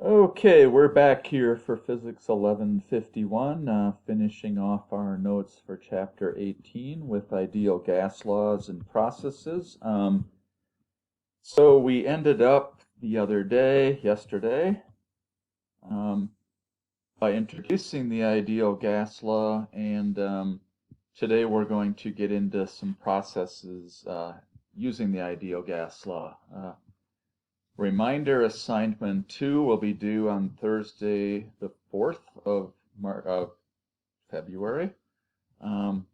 Okay, we're back here for Physics 1151, finishing off our notes for Chapter 18 with ideal gas laws and processes. So we ended up the other day, yesterday, um, by introducing the ideal gas law, and today we're going to get into some processes using the ideal gas law. Reminder assignment 2 will be due on Thursday, the 4th of February, um,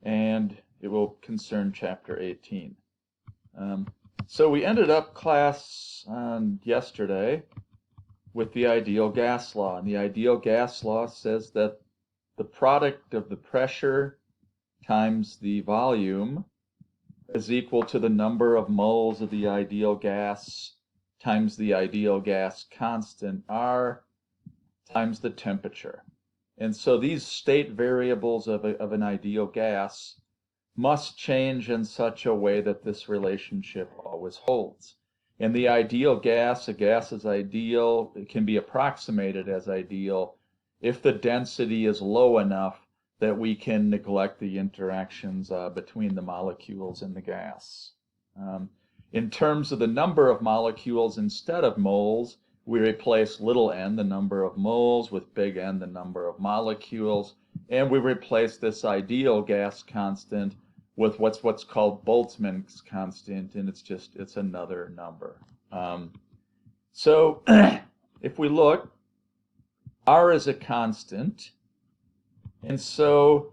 and it will concern Chapter 18. So we ended up class on yesterday with the ideal gas law, and the ideal gas law says that the product of the pressure times the volume is equal to the number of moles of the ideal gas times the ideal gas constant R times the temperature. And so these state variables of an ideal gas must change in such a way that this relationship always holds. In the ideal gas, a gas is ideal, it can be approximated as ideal if the density is low enough that we can neglect the interactions between the molecules in the gas. In terms of the number of molecules instead of moles, we replace little n, the number of moles, with big N, the number of molecules, and we replace this ideal gas constant with what's called Boltzmann's constant, and it's another number. So if we look, R is a constant, and so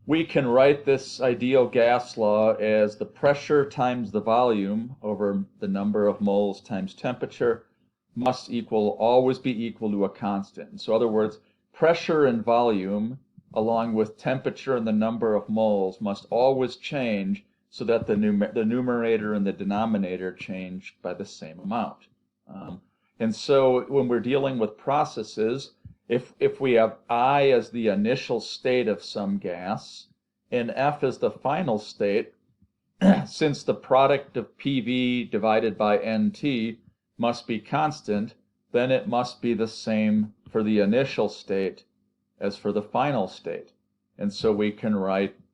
we can write this ideal gas law as the pressure times the volume over the number of moles times temperature must always be equal to a constant. So in other words, pressure and volume along with temperature and the number of moles must always change so that the numerator and the denominator change by the same amount. And so when we're dealing with processes, if we have I as the initial state of some gas and F as the final state, since the product of PV divided by NT must be constant, then it must be the same for the initial state as for the final state. And so we can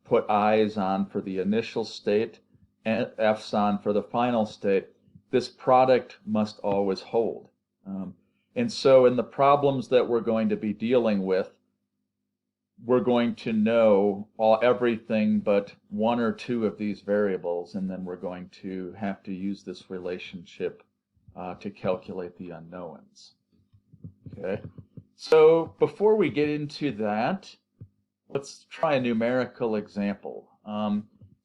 put I's on for the initial state and F's on for the final state. This product must always hold. And so in the problems that we're going to be dealing with, we're going to know everything but one or two of these variables, and then we're going to have to use this relationship to calculate the unknowns. Okay, so before we get into that, let's try a numerical example.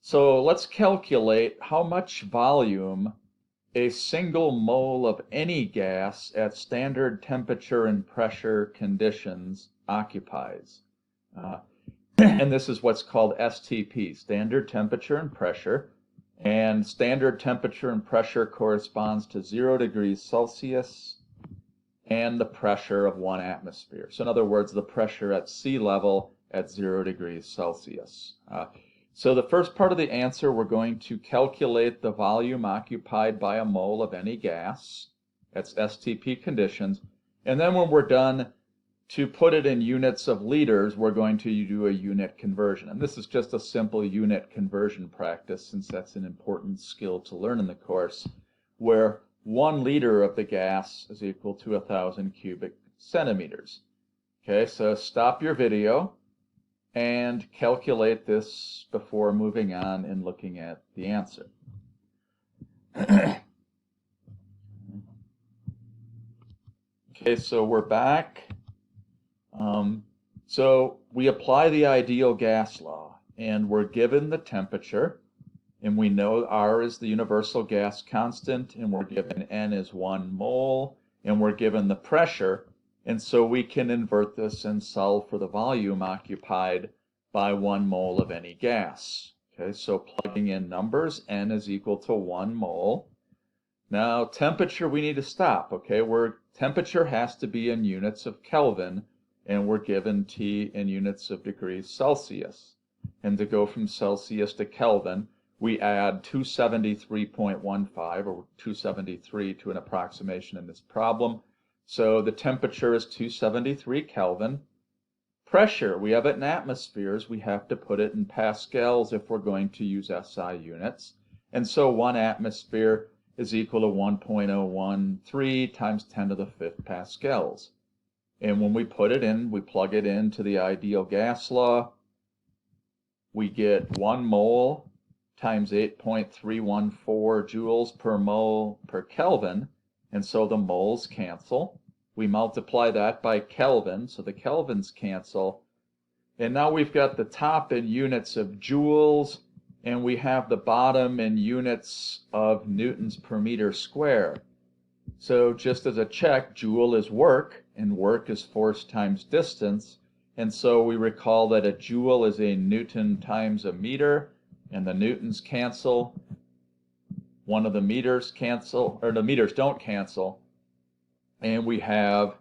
So let's calculate how much volume a single mole of any gas at standard temperature and pressure conditions occupies. And this is what's called STP, standard temperature and pressure. And standard temperature and pressure corresponds to 0 degrees Celsius and the pressure of 1 atmosphere. So in other words, the pressure at sea level at 0 degrees Celsius. So the first part of the answer, we're going to calculate the volume occupied by a mole of any gas. That's STP conditions. And then when we're done, to put it in units of liters, we're going to do a unit conversion. And this is just a simple unit conversion practice, since that's an important skill to learn in the course, where 1 liter of the gas is equal to 1,000 cubic centimeters. Okay, so stop your video and calculate this before moving on and looking at the answer. Okay, so we're back. So we apply the ideal gas law, and we're given the temperature, and we know R is the universal gas constant, and we're given N is 1 mole, and we're given the pressure, and so we can invert this and solve for the volume occupied by 1 mole of any gas. Okay, so plugging in numbers, N is equal to 1 mole. Now temperature, we need to stop. Okay, temperature has to be in units of Kelvin, and we're given T in units of degrees Celsius. And to go from Celsius to Kelvin, we add 273.15 or 273 to an approximation in this problem. So the temperature is 273 Kelvin. Pressure, we have it in atmospheres. We have to put it in pascals if we're going to use SI units. And so 1 atmosphere is equal to 1.013 times 10 to the 5th pascals. And when we put it in, we plug it into the ideal gas law, we get 1 mole times 8.314 joules per mole per Kelvin, and so the moles cancel. We multiply that by Kelvin, so the Kelvins cancel. And now we've got the top in units of joules, and we have the bottom in units of newtons per meter square. So just as a check, joule is work, and work is force times distance. And so we recall that a joule is a newton times a meter, and the newtons cancel. One of the meters cancel, or the meters don't cancel. And we have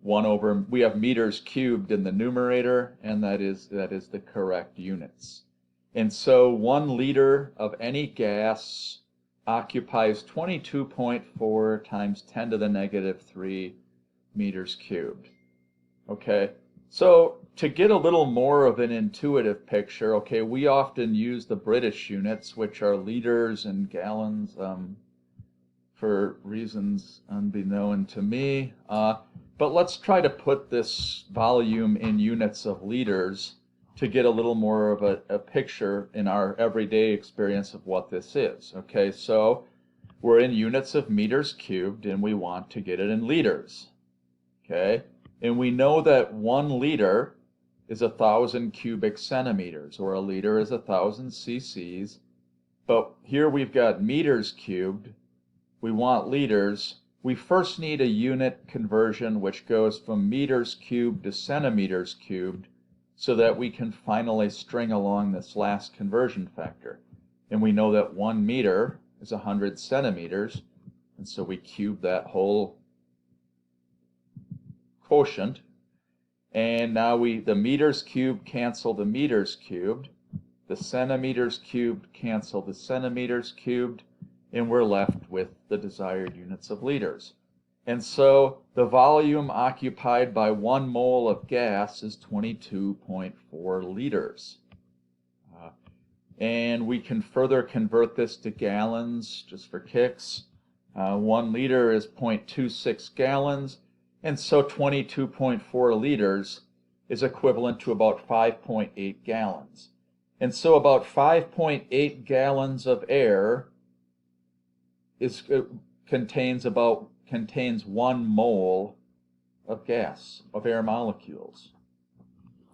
we have meters cubed in the numerator, and that is the correct units. And so 1 liter of any gas occupies 22.4 times 10 to the negative 3 meters cubed. Okay, so to get a little more of an intuitive picture, okay, we often use the British units, which are liters and gallons, for reasons unbeknown to me. But let's try to put this volume in units of liters to get a little more of a picture in our everyday experience of what this is. Okay, so we're in units of meters cubed, and we want to get it in liters. Okay, and we know that 1 liter is 1,000 cubic centimeters, or a liter is 1,000 cc's. But here we've got meters cubed. We want liters. We first need a unit conversion which goes from meters cubed to centimeters cubed, so that we can finally string along this last conversion factor. And we know that 1 meter is 100 centimeters, and so we cube that whole quotient. And now the meters cubed cancel the meters cubed, the centimeters cubed cancel the centimeters cubed, and we're left with the desired units of liters. And so the volume occupied by 1 mole of gas is 22.4 liters. And we can further convert this to gallons just for kicks. 1 liter is 0.26 gallons, and so 22.4 liters is equivalent to about 5.8 gallons. And so about 5.8 gallons of air contains 1 mole of gas, of air molecules.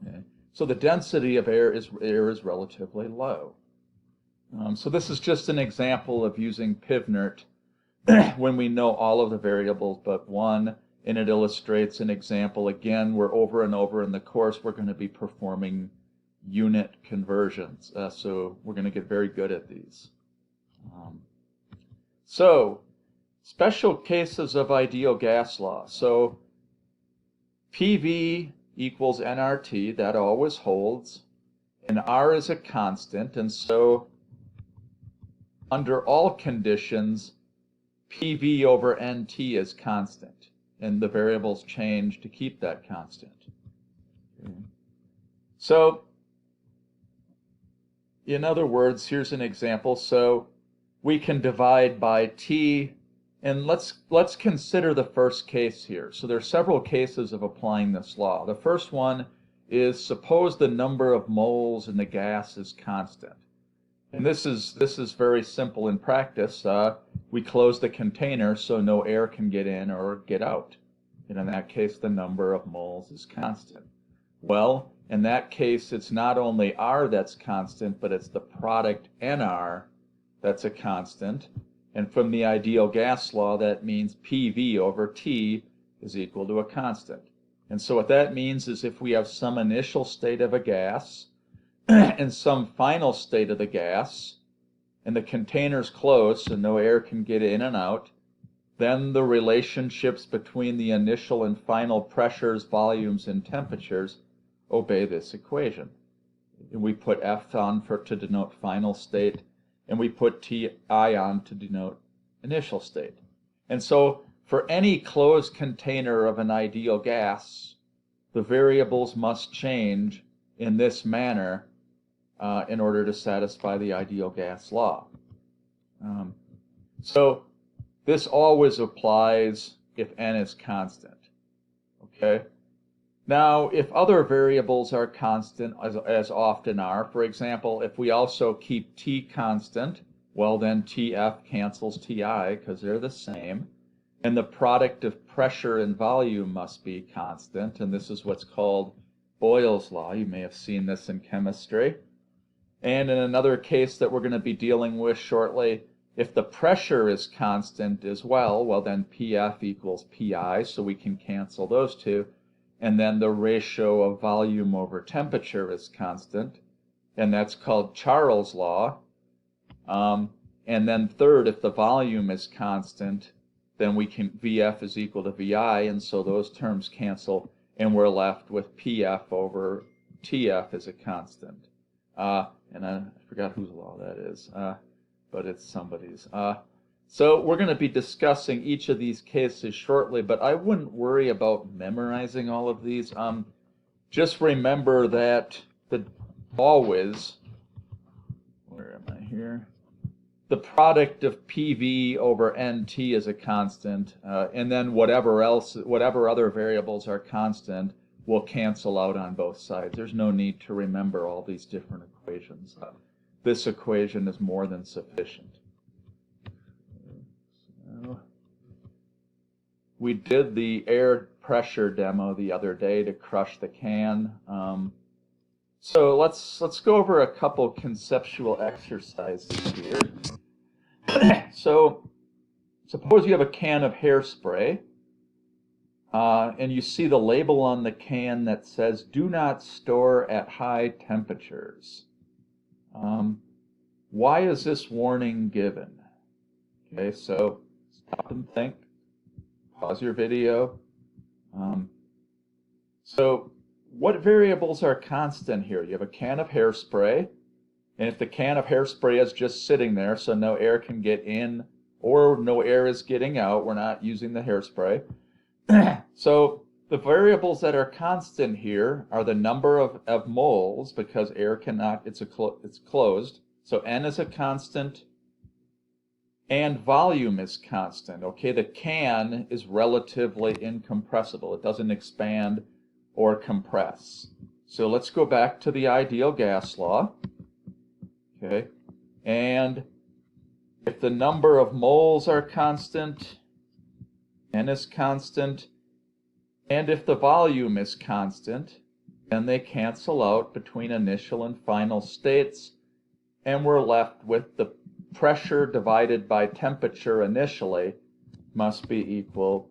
Okay. So the density of air is relatively low. So this is just an example of using Pivnert when we know all of the variables but one, and it illustrates an example. Again, we're over and over in the course, we're going to be performing unit conversions. So we're going to get very good at these. So special cases of ideal gas law. So PV equals nRT, that always holds, and R is a constant, and so under all conditions, PV over NT is constant, and the variables change to keep that constant. Okay. So, in other words, here's an example. So we can divide by T, and let's consider the first case here. So there are several cases of applying this law. The first one is, suppose the number of moles in the gas is constant. And this is very simple in practice. We close the container so no air can get in or get out. And in that case, the number of moles is constant. Well, in that case, it's not only R that's constant, but it's the product NR that's a constant. And from the ideal gas law, that means PV over T is equal to a constant. And so what that means is if we have some initial state of a gas and some final state of the gas, and the container's closed so no air can get in and out, then the relationships between the initial and final pressures, volumes, and temperatures obey this equation. And we put F on to denote final state, and we put Ti on to denote initial state. And so for any closed container of an ideal gas, the variables must change in this manner in order to satisfy the ideal gas law. So this always applies if n is constant. Okay? Now, if other variables are constant, as often are, for example, if we also keep t constant, well then Tf cancels Ti because they're the same. And the product of pressure and volume must be constant, and this is what's called Boyle's law. You may have seen this in chemistry. And in another case that we're going to be dealing with shortly, if the pressure is constant as well, well then Pf equals Pi, so we can cancel those two. And then the ratio of volume over temperature is constant, and that's called Charles' law. And then third, if the volume is constant, then we can Vf is equal to Vi, and so those terms cancel, and we're left with Pf over Tf as a constant. And I forgot whose law that is, but it's somebody's. So we're going to be discussing each of these cases shortly, but I wouldn't worry about memorizing all of these. Just remember that always, where am I here? The product of PV over NT is a constant, and then whatever other variables are constant will cancel out on both sides. There's no need to remember all these different equations. This equation is more than sufficient. So, we did the air pressure demo the other day to crush the can. So let's go over a couple conceptual exercises here. So suppose you have a can of hairspray, and you see the label on the can that says, "Do not store at high temperatures." Why is this warning given? Okay, so stop and think. Pause your video. So what variables are constant here? You have a can of hairspray, and if the can of hairspray is just sitting there so no air can get in or no air is getting out, we're not using the hairspray. So the variables that are constant here are the number of moles, because air cannot, it's closed. So N is a constant, and volume is constant. Okay, the can is relatively incompressible. It doesn't expand or compress. So let's go back to the ideal gas law. Okay, and if the number of moles are constant, N is constant, and if the volume is constant, then they cancel out between initial and final states, and we're left with the pressure divided by temperature initially must be equal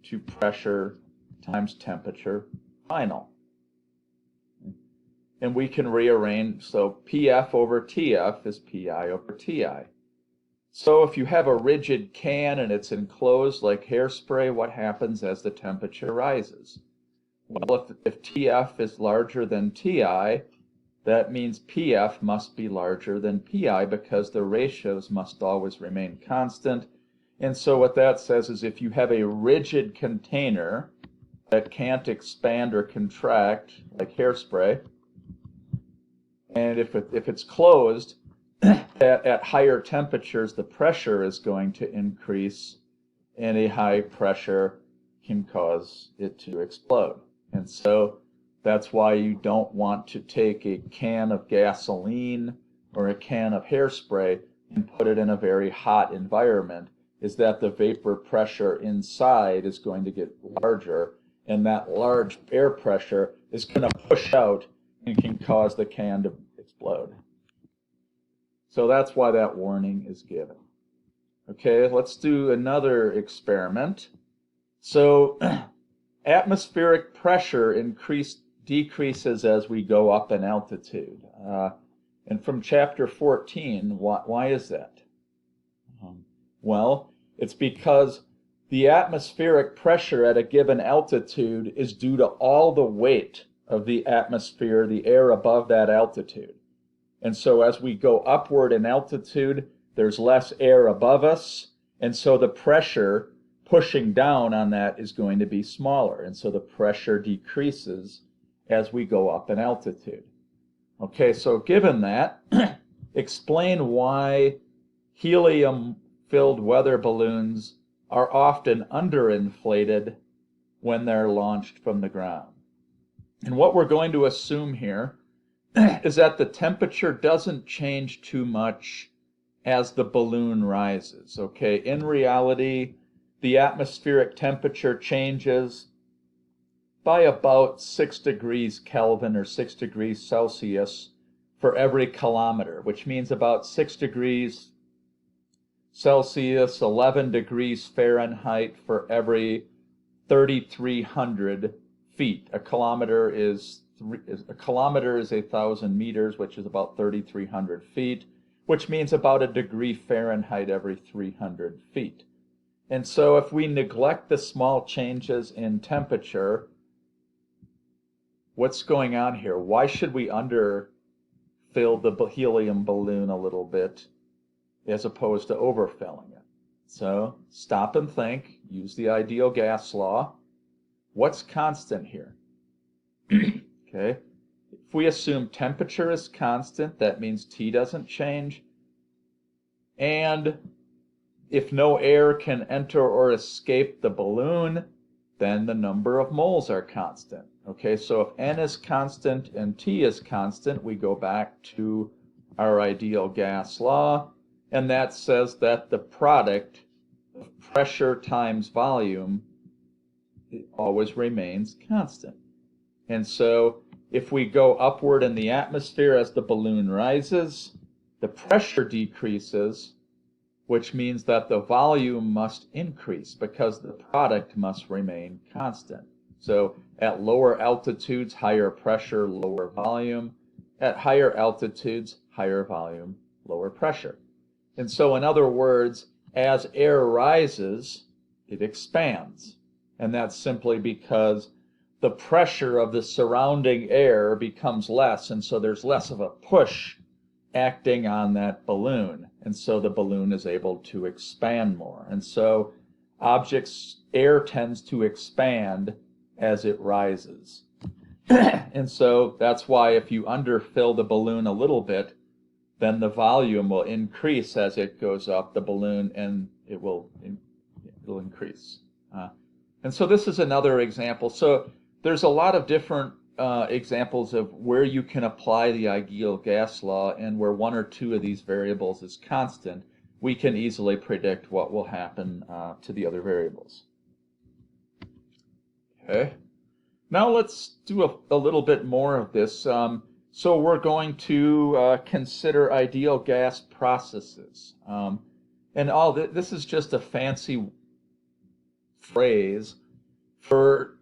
to pressure times temperature final. And we can rearrange, so Pf over Tf is Pi over Ti. So if you have a rigid can and it's enclosed like hairspray, what happens as the temperature rises? Well, if Tf is larger than Ti, that means Pf must be larger than Pi, because the ratios must always remain constant. And so what that says is if you have a rigid container that can't expand or contract like hairspray, and if it's closed, at higher temperatures, the pressure is going to increase, and a high pressure can cause it to explode. And so that's why you don't want to take a can of gasoline or a can of hairspray and put it in a very hot environment, is that the vapor pressure inside is going to get larger, and that large air pressure is going to push out and can cause the can to explode. So that's why that warning is given. Okay, let's do another experiment. So atmospheric pressure decreases as we go up in altitude. And from chapter 14, why is that? Well, it's because the atmospheric pressure at a given altitude is due to all the weight of the atmosphere, the air above that altitude. And so as we go upward in altitude, there's less air above us, and so the pressure pushing down on that is going to be smaller, and so the pressure decreases as we go up in altitude. Okay, so given that, explain why helium-filled weather balloons are often underinflated when they're launched from the ground. And what we're going to assume here is that the temperature doesn't change too much as the balloon rises. Okay, in reality, the atmospheric temperature changes by about 6 degrees Kelvin or 6 degrees Celsius for every kilometer, which means about 6 degrees Celsius, 11 degrees Fahrenheit for every 3,300 feet. A kilometer is 1,000 meters, which is about 3,300 feet, which means about a degree Fahrenheit every 300 feet. And so if we neglect the small changes in temperature, what's going on here? Why should we underfill the helium balloon a little bit as opposed to overfilling it? So stop and think, use the ideal gas law. What's constant here? Okay, if we assume temperature is constant, that means T doesn't change. And if no air can enter or escape the balloon, then the number of moles are constant. Okay, so if N is constant and T is constant, we go back to our ideal gas law, and that says that the product of pressure times volume always remains constant. And so if we go upward in the atmosphere as the balloon rises, the pressure decreases, which means that the volume must increase because the product must remain constant. So at lower altitudes, higher pressure, lower volume. At higher altitudes, higher volume, lower pressure. And so in other words, as air rises, it expands. And that's simply because the pressure of the surrounding air becomes less, and so there's less of a push acting on that balloon, and so the balloon is able to expand more. And so air tends to expand as it rises. And so that's why if you underfill the balloon a little bit, then the volume will increase as it goes up the balloon, and it'll increase. And so this is another example. So there's a lot of different examples of where you can apply the ideal gas law, and where one or two of these variables is constant, we can easily predict what will happen to the other variables. Okay, now let's do a little bit more of this. So we're going to consider ideal gas processes. And all this is just a fancy phrase for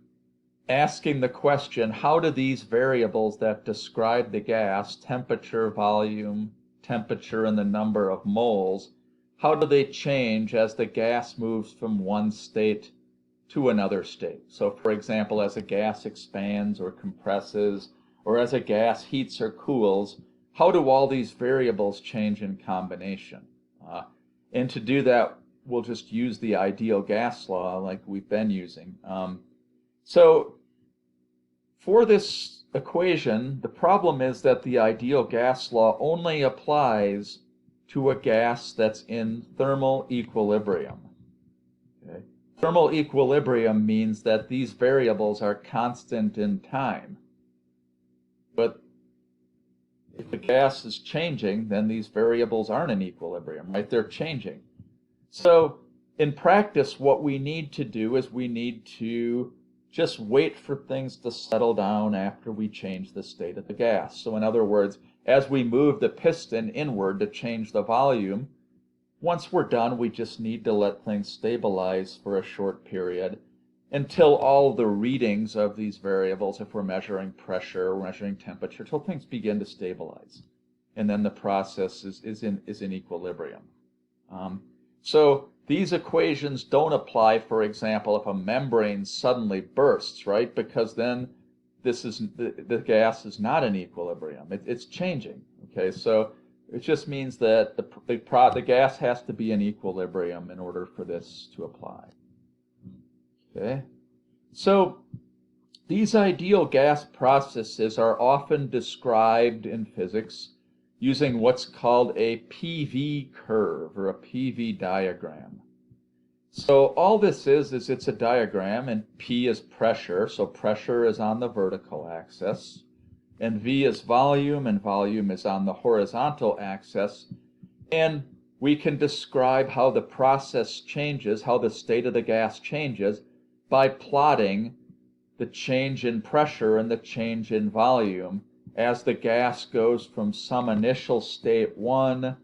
asking the question, how do these variables that describe the gas, temperature, volume, temperature, and the number of moles, how do they change as the gas moves from one state to another state? So for example, as a gas expands or compresses, or as a gas heats or cools, how do all these variables change in combination? And to do that, we'll just use the ideal gas law like we've been using. So for this equation, the problem is that the ideal gas law only applies to a gas that's in thermal equilibrium. Okay? Thermal equilibrium means that these variables are constant in time. But if the gas is changing, then these variables aren't in equilibrium, right? They're changing. So in practice, what we need to do is we need to just wait for things to settle down after we change the state of the gas. So in other words, as we move the piston inward to change the volume, once we're done, we just need to let things stabilize for a short period until all the readings of these variables, if we're measuring pressure, we're measuring temperature, until things begin to stabilize. And then the process is in equilibrium. So these equations don't apply, for example, if a membrane suddenly bursts, right? Because then the gas is not in equilibrium. It's changing. Okay, so it just means that the gas has to be in equilibrium in order for this to apply. Okay, so these ideal gas processes are often described in physics using what's called a PV curve or a PV diagram. So all this is it's a diagram, and P is pressure, so pressure is on the vertical axis, and V is volume, and volume is on the horizontal axis, and we can describe how the process changes, how the state of the gas changes, by plotting the change in pressure and the change in volume as the gas goes from some initial state 1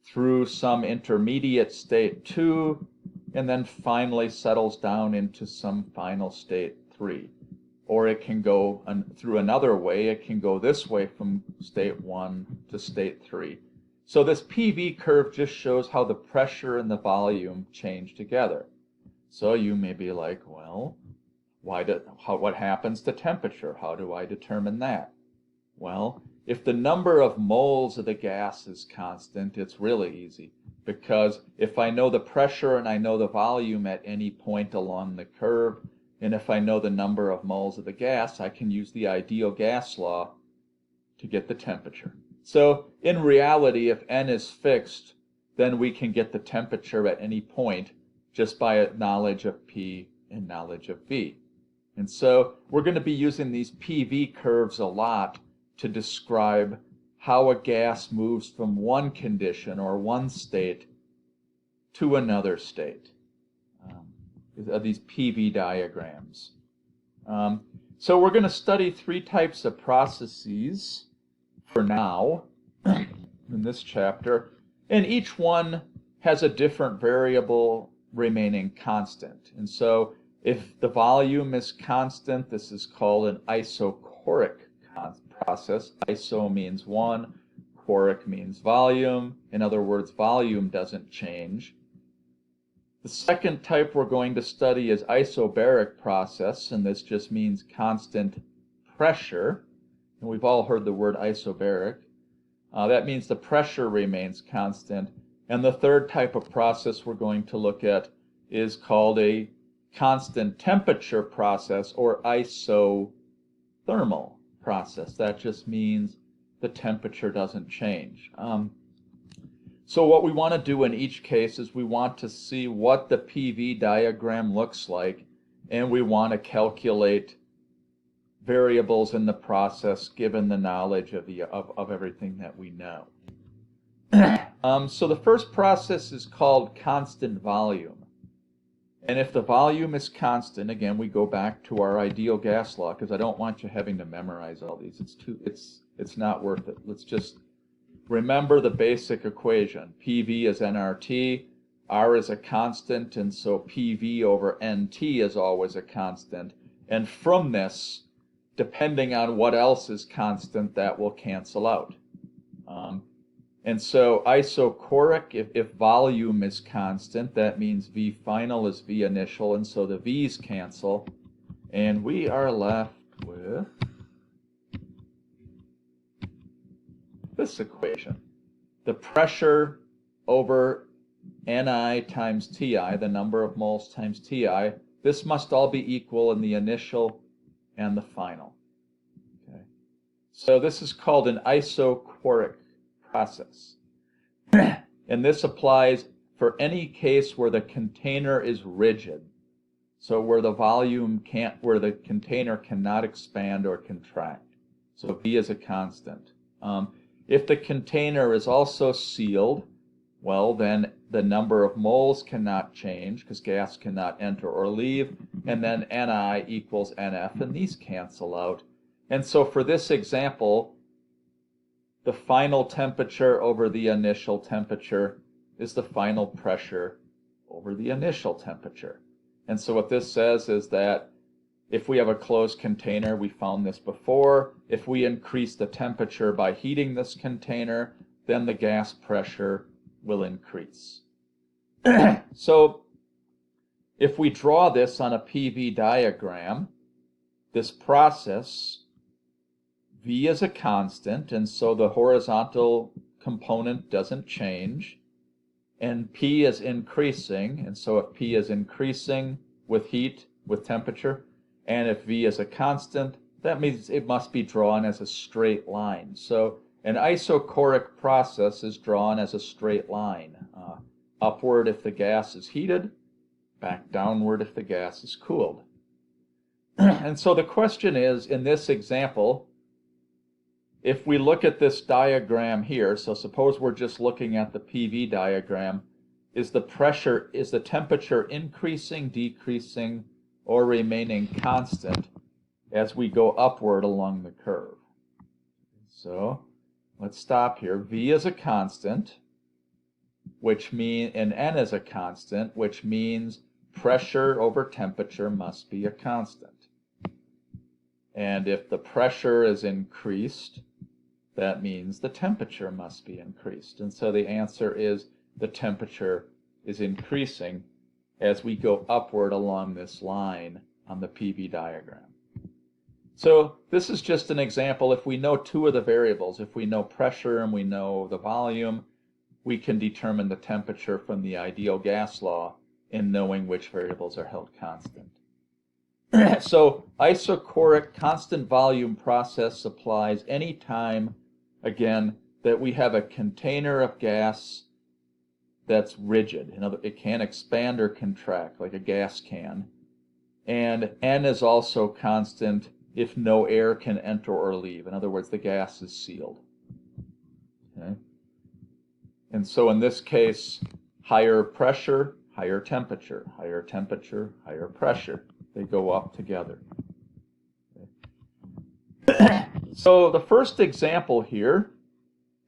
through some intermediate state 2, and then finally settles down into some final state 3. Or it can go through another way. It can go this way from state 1 to state 3. So this PV curve just shows how the pressure and the volume change together. So you may be like, well, what happens to temperature? How do I determine that? Well, if the number of moles of the gas is constant, it's really easy, because if I know the pressure and I know the volume at any point along the curve, and if I know the number of moles of the gas, I can use the ideal gas law to get the temperature. So in reality, if N is fixed, then we can get the temperature at any point just by knowledge of P and knowledge of V. And so we're going to be using these PV curves a lot to describe how a gas moves from one condition or one state to another state. These PV diagrams. So we're going to study 3 types of processes for now in this chapter, and each one has a different variable remaining constant. And so if the volume is constant, this is called an isochoric process. Iso means 1, choric means volume. In other words, volume doesn't change. The second type we're going to study is isobaric process, and this just means constant pressure. And we've all heard the word isobaric. That means the pressure remains constant. And the third type of process we're going to look at is called a constant temperature process, or isothermal process. That just means the temperature doesn't change. So what we want to do in each case is we want to see what the PV diagram looks like, and we want to calculate variables in the process given the knowledge of everything that we know. So the first process is called constant volume. And if the volume is constant, again, we go back to our ideal gas law, because I don't want you having to memorize all these. It's not worth it. Let's just remember the basic equation. PV is nRT, R is a constant, and so PV over NT is always a constant. And from this, depending on what else is constant, that will cancel out. And so isochoric, if volume is constant, that means V final is V initial, and so the V's cancel. And we are left with this equation. The pressure over Ni times Ti, the number of moles times Ti, this must all be equal in the initial and the final. Okay. So this is called an isochoric process. And this applies for any case where the container is rigid. So where the container cannot expand or contract. So V is a constant. If the container is also sealed, well, then the number of moles cannot change because gas cannot enter or leave, and then Ni equals Nf, and these cancel out. And so for this example, the final temperature over the initial temperature is the final pressure over the initial temperature. And so what this says is that if we have a closed container, we found this before, if we increase the temperature by heating this container, then the gas pressure will increase. So if we draw this on a PV diagram, this process, V is a constant, and so the horizontal component doesn't change, and P is increasing, and so if P is increasing, with heat, with temperature. And if V is a constant, that means it must be drawn as a straight line. So an isochoric process is drawn as a straight line. Upward if the gas is heated, back downward if the gas is cooled. And so the question is, in this example, if we look at this diagram here, so suppose we're just looking at the PV diagram, is the temperature increasing, decreasing, or remaining constant as we go upward along the curve? So let's stop here. V is a constant, and N is a constant, which means pressure over temperature must be a constant. And if the pressure is increased, that means the temperature must be increased. And so the answer is the temperature is increasing as we go upward along this line on the PV diagram. So this is just an example. If we know two of the variables, if we know pressure and we know the volume, we can determine the temperature from the ideal gas law in knowing which variables are held constant. So isochoric constant volume process applies any time, again, that we have a container of gas that's rigid. It can expand or contract like a gas can. And N is also constant if no air can enter or leave. In other words, the gas is sealed. Okay? And so in this case, higher pressure, higher temperature, higher temperature, higher pressure. They go up together. Okay. So the first example here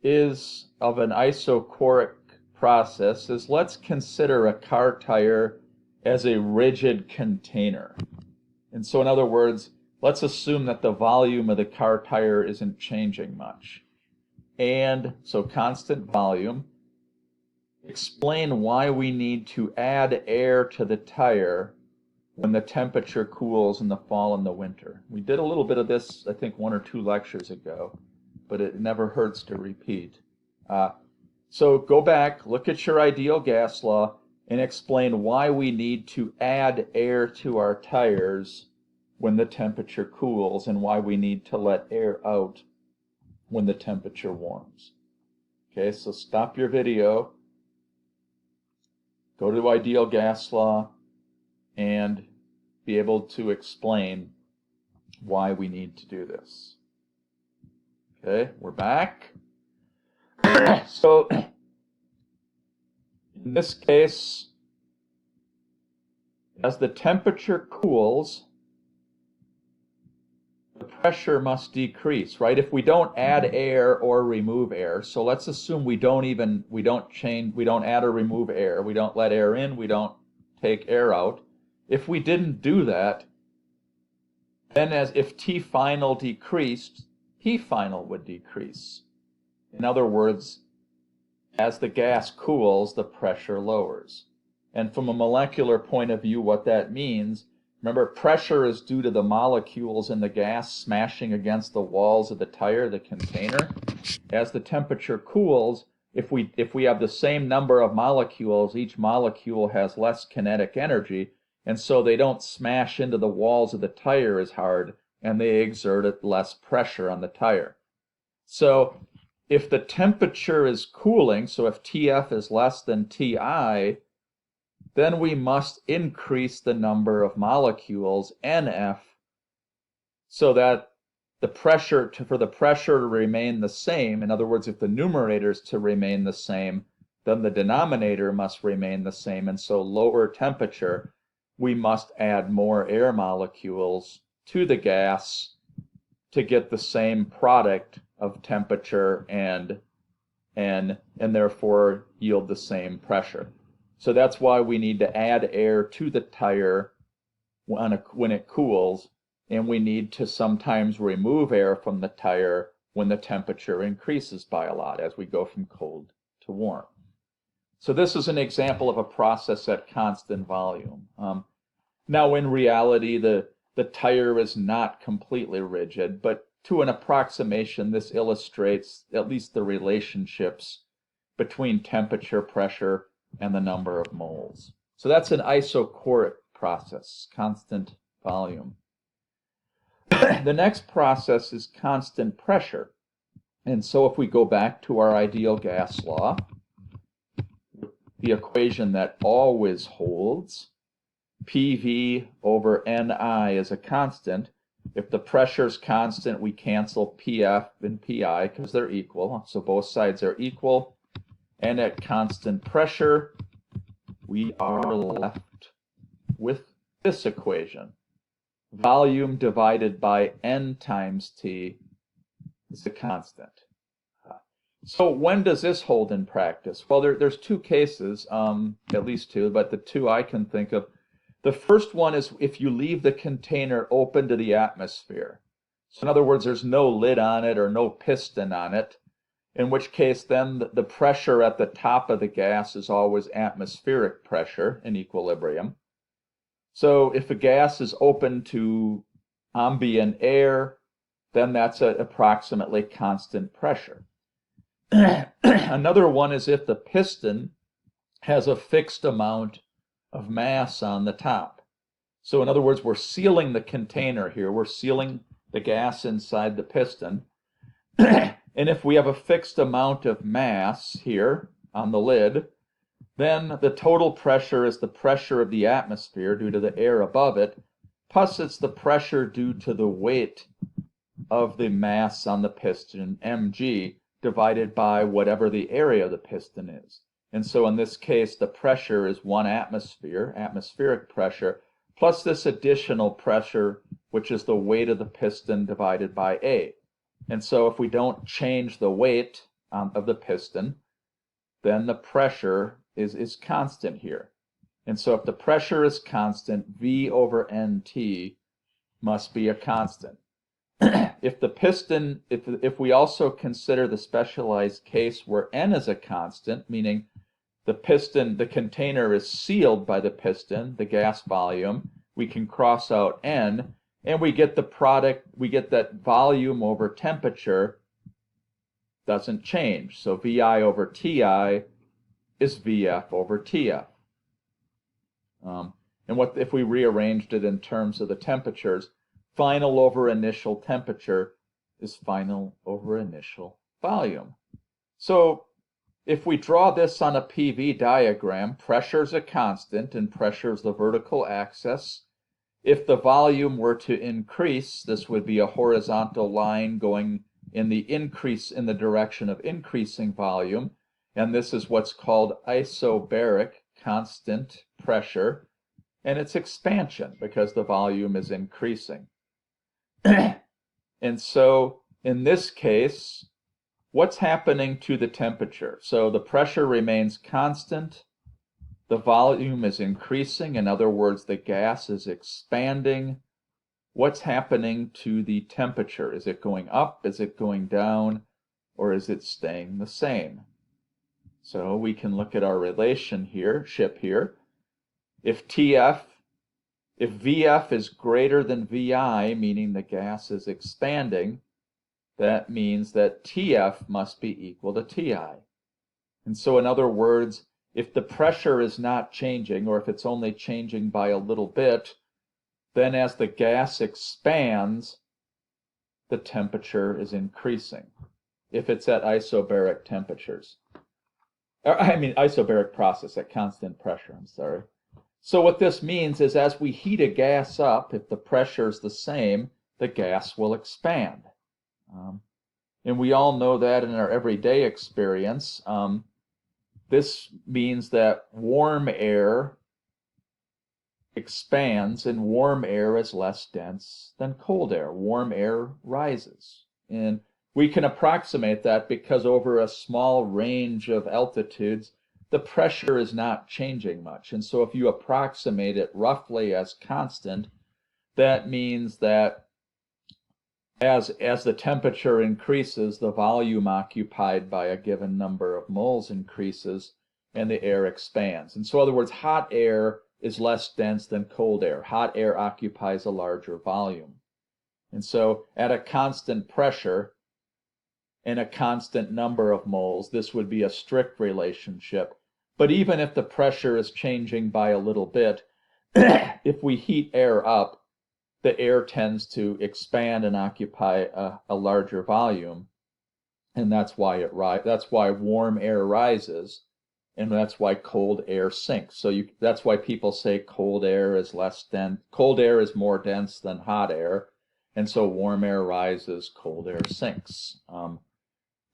is of an isochoric process. Let's consider a car tire as a rigid container. And so in other words, let's assume that the volume of the car tire isn't changing much. And so constant volume. Explain why we need to add air to the tire when the temperature cools in the fall and the winter. We did a little bit of this, I think, 1 or 2 lectures ago, but it never hurts to repeat. So go back, look at your ideal gas law, and explain why we need to add air to our tires when the temperature cools and why we need to let air out when the temperature warms. Okay, so stop your video, go to ideal gas law, and be able to explain why we need to do this. Okay, we're back. So in this case, as the temperature cools, the pressure must decrease, right? If we don't add air or remove air, so let's assume we don't add or remove air, we don't let air in, we don't take air out. If we didn't do that, then if T final decreased, P final would decrease. In other words, as the gas cools, the pressure lowers. And from a molecular point of view, what that means, remember, pressure is due to the molecules in the gas smashing against the walls of the tire, the container. As the temperature cools, if we have the same number of molecules, each molecule has less kinetic energy, and so they don't smash into the walls of the tire as hard, and they exert less pressure on the tire. So if the temperature is cooling, so if TF is less than TI, then we must increase the number of molecules, NF, so that for the pressure to remain the same, in other words, if the numerator is to remain the same, then the denominator must remain the same, and so lower temperature, we must add more air molecules to the gas to get the same product of temperature and therefore yield the same pressure. So that's why we need to add air to the tire when it cools, and we need to sometimes remove air from the tire when the temperature increases by a lot as we go from cold to warm. So this is an example of a process at constant volume. Now in reality, the tire is not completely rigid, but to an approximation, this illustrates at least the relationships between temperature, pressure, and the number of moles. So that's an isochoric process, constant volume. The next process is constant pressure. And so if we go back to our ideal gas law, the equation that always holds, PV over NI is a constant. If the pressure is constant, we cancel PF and PI because they're equal. So both sides are equal. And at constant pressure, we are left with this equation. Volume divided by N times T is a constant. So when does this hold in practice? Well, there's two cases, at least two, but the two I can think of. The first one is if you leave the container open to the atmosphere. So in other words, there's no lid on it or no piston on it, in which case then the pressure at the top of the gas is always atmospheric pressure in equilibrium. So if a gas is open to ambient air, then that's approximately constant pressure. Another one is if the piston has a fixed amount of mass on the top. So in other words, we're sealing the container here. We're sealing the gas inside the piston. And if we have a fixed amount of mass here on the lid, then the total pressure is the pressure of the atmosphere due to the air above it, plus it's the pressure due to the weight of the mass on the piston, mg, divided by whatever the area of the piston is. And so in this case, the pressure is 1 atmosphere, atmospheric pressure, plus this additional pressure, which is the weight of the piston divided by A. And so if we don't change the weight of the piston, then the pressure is constant here. And so if the pressure is constant, V over NT must be a constant. If the piston, if we also consider the specialized case where N is a constant, meaning the piston, the container is sealed by the piston, the gas volume, we can cross out N, and we get the product, we get that volume over temperature doesn't change. So VI over TI is VF over TF. And what if we rearranged it in terms of the temperatures? Final over initial temperature is final over initial volume. So if we draw this on a PV diagram, pressure is a constant and pressure is the vertical axis. If the volume were to increase, this would be a horizontal line going in the direction of increasing volume, and this is what's called isobaric constant pressure, and it's expansion because the volume is increasing. And so in this case, what's happening to the temperature? So the pressure remains constant, the volume is increasing, in other words, the gas is expanding. What's happening to the temperature? Is it going up, is it going down, or is it staying the same? So we can look at our relationship here. If VF is greater than VI, meaning the gas is expanding, that means that TF must be equal to TI. And so in other words, if the pressure is not changing, or if it's only changing by a little bit, then as the gas expands, the temperature is increasing, if it's at isobaric temperatures. Isobaric process at constant pressure, I'm sorry. So what this means is as we heat a gas up, if the pressure is the same, the gas will expand. And we all know that in our everyday experience. This means that warm air expands and warm air is less dense than cold air. Warm air rises. And we can approximate that because over a small range of altitudes, the pressure is not changing much. And so if you approximate it roughly as constant, that means that as the temperature increases, the volume occupied by a given number of moles increases and the air expands. And so in other words, hot air is less dense than cold air. Hot air occupies a larger volume. And so at a constant pressure and a constant number of moles, this would be a strict relationship. But even if the pressure is changing by a little bit, if we heat air up, the air tends to expand and occupy a larger volume, and that's why that's why warm air rises, and that's why cold air sinks. So that's why people say cold air is more dense than hot air, and so warm air rises, cold air sinks.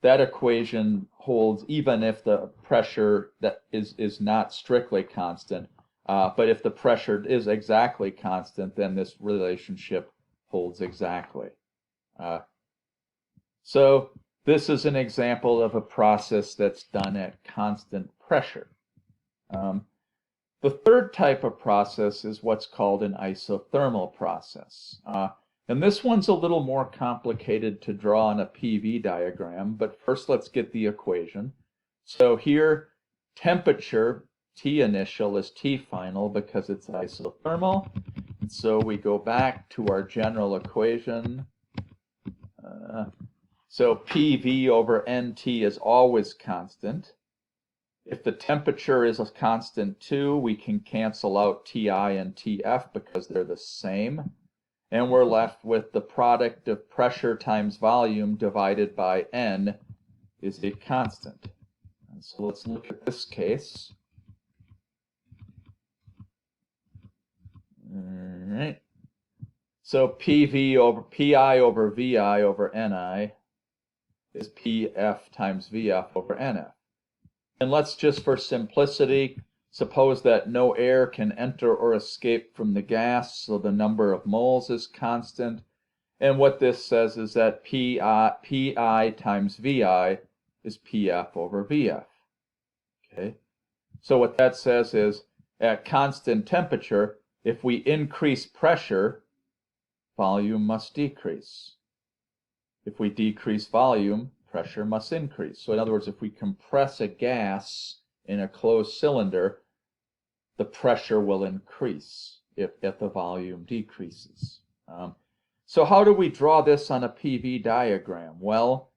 That equation holds even if the pressure that is not strictly constant. But if the pressure is exactly constant, then this relationship holds exactly. So this is an example of a process that's done at constant pressure. The third type of process is what's called an isothermal process. And this one's a little more complicated to draw on a PV diagram, but first let's get the equation. So here, temperature, T initial is T final because it's isothermal. And so we go back to our general equation. So PV over NT is always constant. If the temperature is a constant too, we can cancel out Ti and Tf because they're the same. And we're left with the product of pressure times volume divided by N is a constant. And so let's look at this case. All right. So PI over VI over NI is PF times VF over NF. And let's just for simplicity suppose that no air can enter or escape from the gas, so the number of moles is constant. And what this says is that PI times VI is PF over VF. Okay. So what that says is at constant temperature, if we increase pressure, volume must decrease. If we decrease volume, pressure must increase. So in other words, if we compress a gas in a closed cylinder, the pressure will increase if the volume decreases. So how do we draw this on a PV diagram? Well,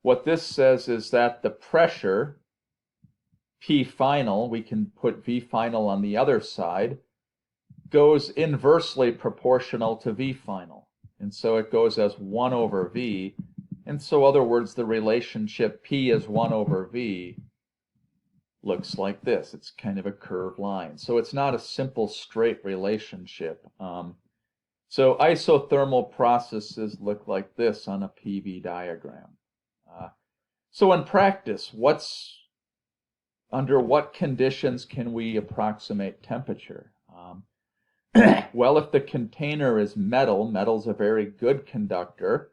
what this says is that the pressure, P final, we can put V final on the other side, goes inversely proportional to V final. And so it goes as 1 over V. And so in other words, the relationship P is 1 over V looks like this. It's kind of a curved line. So it's not a simple straight relationship. So isothermal processes look like this on a PV diagram. So in practice, under what conditions can we approximate temperature? Well, if the container is metal, metal's a very good conductor,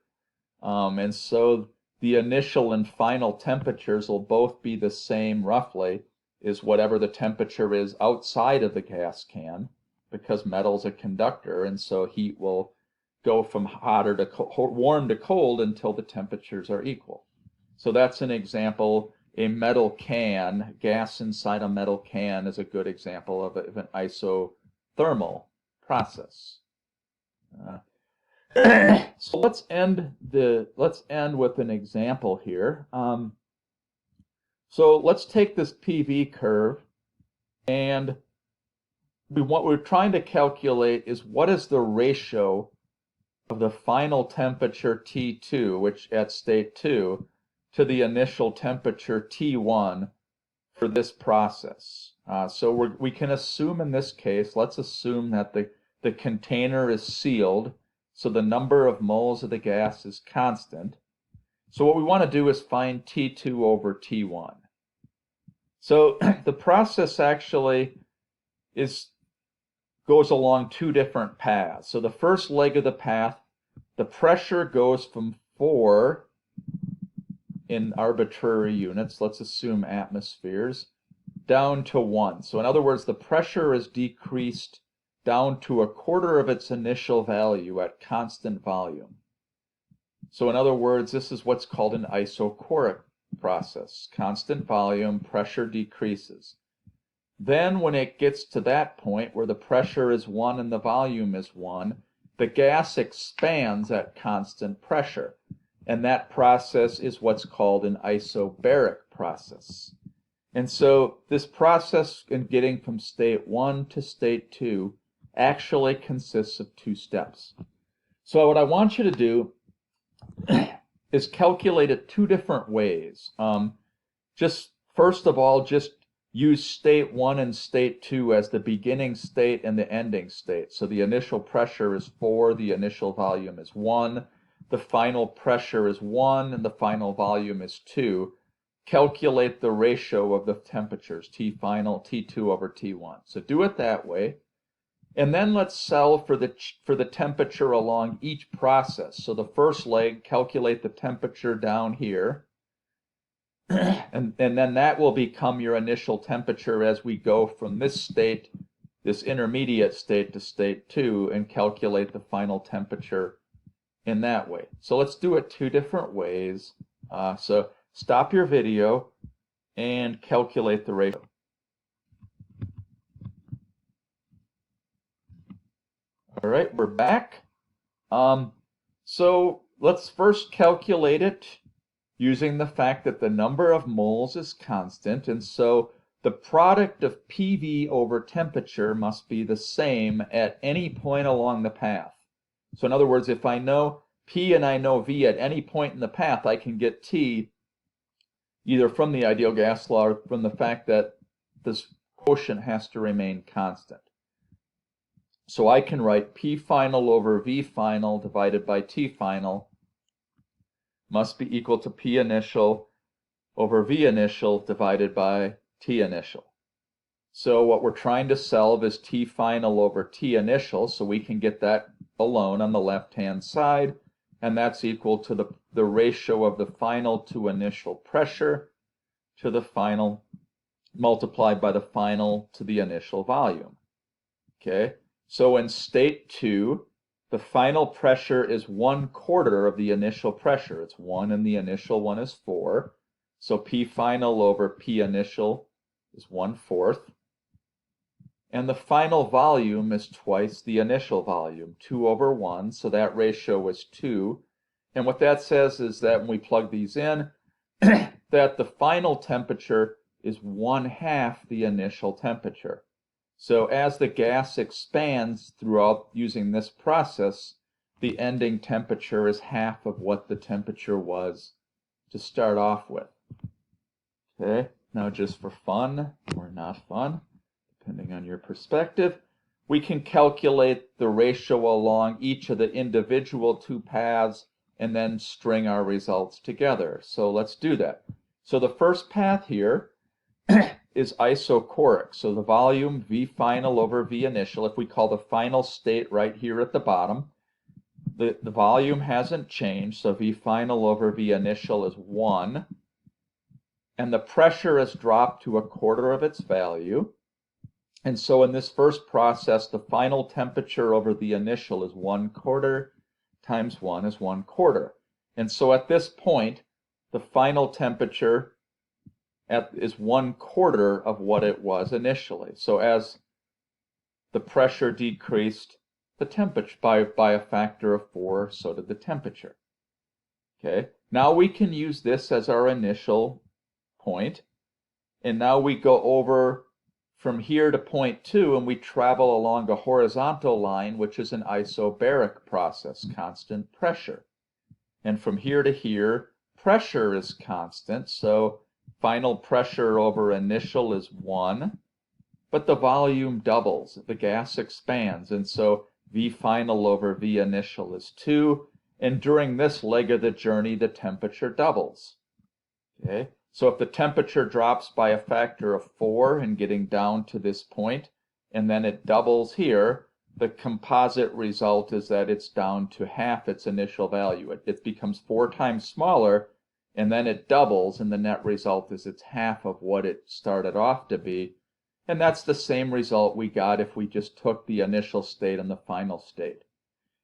and so the initial and final temperatures will both be the same roughly as whatever the temperature is outside of the gas can, because metal's a conductor, and so heat will go from warm to cold until the temperatures are equal. So that's an example. A metal can, gas inside a metal can, is a good example of an isothermal process. So let's end with an example here. So let's take this PV curve, and what we're trying to calculate is what is the ratio of the final temperature T2, which at state 2, to the initial temperature T1 for this process. So we can assume in this case, let's assume that the container is sealed, so the number of moles of the gas is constant. So what we want to do is find T2 over T1. So the process actually goes along two different paths. So the first leg of the path, the pressure goes from 4 in arbitrary units, let's assume atmospheres, down to 1. So in other words, the pressure is decreased down to 1/4 of its initial value at constant volume. So in other words, this is what's called an isochoric process. Constant volume, pressure decreases. Then when it gets to that point where the pressure is 1 and the volume is 1, the gas expands at constant pressure. And that process is what's called an isobaric process. And so this process in getting from state 1 to state 2 actually consists of 2 steps. So what I want you to do is calculate it 2 different ways. Just first of all, just use state 1 and state 2 as the beginning state and the ending state. So the initial pressure is 4, the initial volume is 1, the final pressure is 1, and the final volume is 2. Calculate the ratio of the temperatures, T final, T2 over T1. So do it that way. And then let's solve for the temperature along each process. So the first leg, calculate the temperature down here. and then that will become your initial temperature as we go from this state, this intermediate state, to state 2, and calculate the final temperature in that way. So let's do it 2 different ways. So stop your video and calculate the ratio. All right, we're back. So let's first calculate it using the fact that the number of moles is constant, and so the product of PV over temperature must be the same at any point along the path. So in other words, if I know P and I know V at any point in the path, I can get T either from the ideal gas law or from the fact that this quotient has to remain constant. So I can write P final over V final divided by T final must be equal to P initial over V initial divided by T initial. So what we're trying to solve is T final over T initial, so we can get that alone on the left-hand side, and that's equal to the ratio of the final to initial pressure to the final multiplied by the final to the initial volume. Okay, so in state 2, the final pressure is 1/4 of the initial pressure. It's 1 and the initial one is 4. So P final over P initial is 1/4. And the final volume is twice the initial volume, 2 over 1. So that ratio is 2. And what that says is that when we plug these in, that the final temperature is 1/2 the initial temperature. So as the gas expands throughout using this process, the ending temperature is half of what the temperature was to start off with. Okay, now just for fun, or not fun, depending on your perspective, we can calculate the ratio along each of the individual 2 paths and then string our results together. So let's do that. So the first path here is isochoric. So the volume V final over V initial, if we call the final state right here at the bottom, the volume hasn't changed, so V final over V initial is 1. And the pressure has dropped to 1/4 of its value. And so in this first process, the final temperature over the initial is 1/4 times 1 is 1/4. And so at this point, the final temperature is 1/4 of what it was initially. So as the pressure decreased, the temperature by a factor of 4, so did the temperature. Okay, now we can use this as our initial point, and now we go over from here to point 2, and we travel along a horizontal line, which is an isobaric process, constant pressure. And from here to here, pressure is constant, so final pressure over initial is 1, but the volume doubles, the gas expands, and so V final over V initial is 2, and during this leg of the journey, the temperature doubles. Okay, so if the temperature drops by a factor of 4 and getting down to this point, and then it doubles here, the composite result is that it's down to half its initial value. It becomes 4 times smaller, and then it doubles, and the net result is it's half of what it started off to be. And that's the same result we got if we just took the initial state and the final state.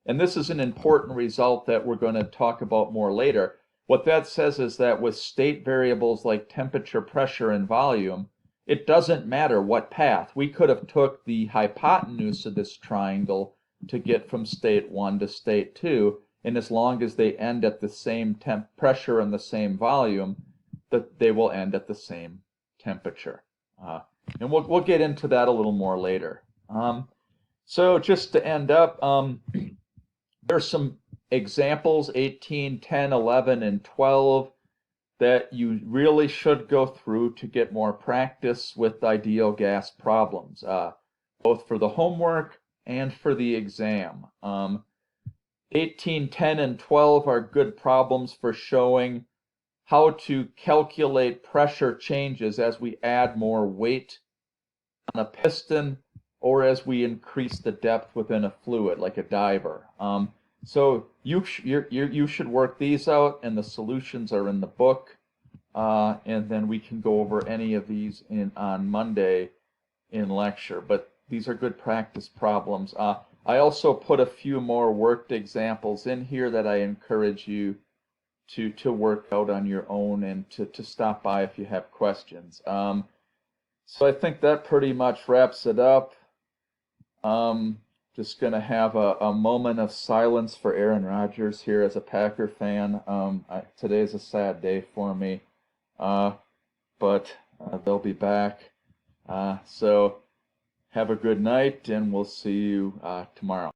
And this is an important result that we're going to talk about more later. What that says is that with state variables like temperature, pressure, and volume, it doesn't matter what path. We could have took the hypotenuse of this triangle to get from state 1 to state 2, and as long as they end at the same pressure and the same volume, that they will end at the same temperature. And we'll get into that a little more later. So just to end up, there's some examples, 18, 10, 11, and 12, that you really should go through to get more practice with ideal gas problems, both for the homework and for the exam. 18, 10, and 12 are good problems for showing how to calculate pressure changes as we add more weight on a piston or as we increase the depth within a fluid, like a diver. So you should work these out, and the solutions are in the book. And then we can go over any of these on Monday in lecture. But these are good practice problems. I also put a few more worked examples in here that I encourage you to work out on your own, and to stop by if you have questions. So I think that pretty much wraps it up. Just going to have a moment of silence for Aaron Rodgers here as a Packer fan. Today's a sad day for me, but they'll be back. So have a good night, and we'll see you tomorrow.